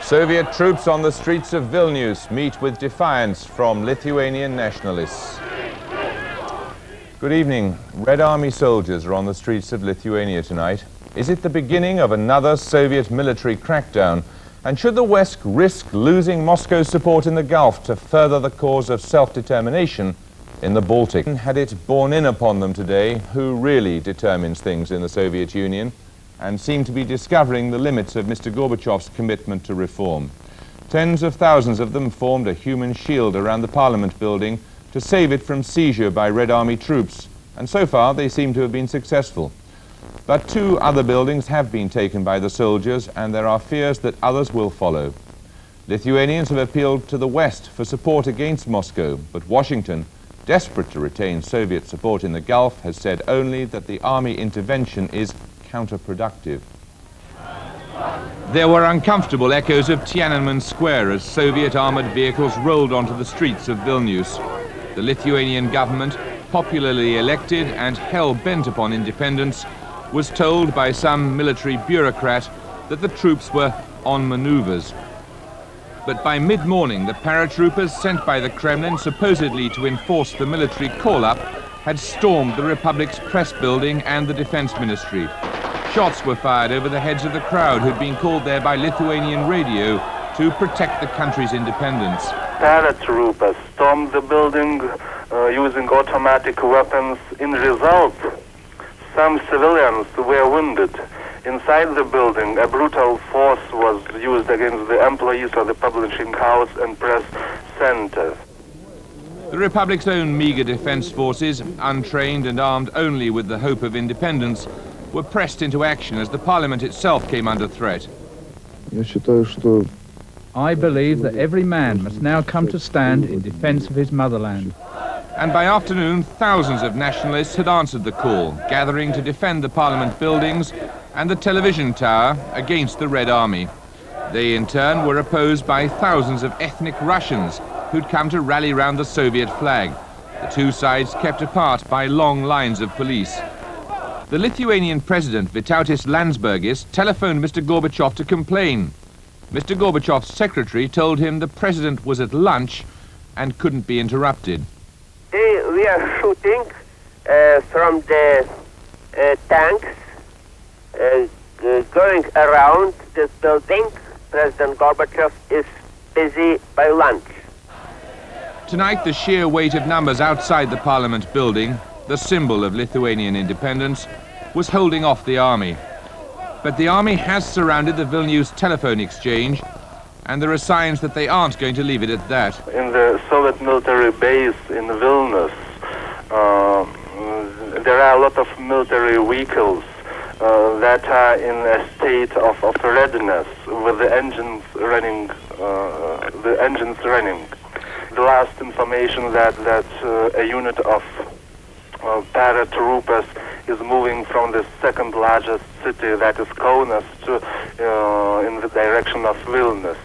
Soviet troops on the streets of Vilnius meet with defiance from Lithuanian nationalists. Good evening. Red Army soldiers are on the streets of Lithuania tonight. Is it the beginning of another Soviet military crackdown? And should the West risk losing Moscow's support in the Gulf to further the cause of self-determination in the Baltic? Had it borne in upon them today who really determines things in the Soviet Union, and seem to be discovering the limits of Mr. Gorbachev's commitment to reform. Tens of thousands of them formed a human shield around the Parliament building to save it from seizure by Red Army troops, and so far they seem to have been successful. But 2 other buildings have been taken by the soldiers, and there are fears that others will follow. Lithuanians have appealed to the West for support against Moscow, but Washington, desperate to retain Soviet support in the Gulf, has said only that the army intervention is counterproductive. There were uncomfortable echoes of Tiananmen Square as Soviet armored vehicles rolled onto the streets of Vilnius. The Lithuanian government, popularly elected and hell-bent upon independence, was told by some military bureaucrat that the troops were on maneuvers. But by mid-morning, the paratroopers sent by the Kremlin supposedly to enforce the military call-up had stormed the Republic's press building and the defense ministry. Shots were fired over the heads of the crowd who'd been called there by Lithuanian radio to protect the country's independence. Paratroopers stormed the building using automatic weapons. In result, some civilians were wounded. Inside the building, a brutal force was used against the employees of the publishing house and press center. The Republic's own meager defense forces, untrained and armed only with the hope of independence, were pressed into action as the Parliament itself came under threat. I believe that every man must now come to stand in defense of his motherland. And by afternoon, thousands of nationalists had answered the call, gathering to defend the Parliament buildings and the television tower against the Red Army. They, in turn, were opposed by thousands of ethnic Russians who'd come to rally round the Soviet flag. The 2 sides kept apart by long lines of police. The Lithuanian president, Vytautas Landsbergis, telephoned Mr. Gorbachev to complain. Mr. Gorbachev's secretary told him the president was at lunch and couldn't be interrupted. We are shooting from the tanks going around this building. President Gorbachev is busy by lunch. Tonight, the sheer weight of numbers outside the Parliament building, the symbol of Lithuanian independence, was holding off the army. But the army has surrounded the Vilnius telephone exchange, and there are signs that they aren't going to leave it at that. In the Soviet military base in Vilnius, there are a lot of military vehicles that are in a state of readiness with the engines running. The last information that a unit of paratroopers is moving from the 2nd largest city, that is Kaunas, to in the direction of Vilnius.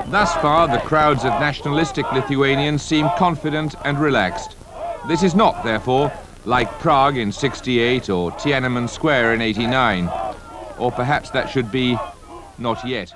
Thus far, the crowds of nationalistic Lithuanians seem confident and relaxed. This is not, therefore, like Prague in '68 or Tiananmen Square in '89. Or perhaps that should be not yet.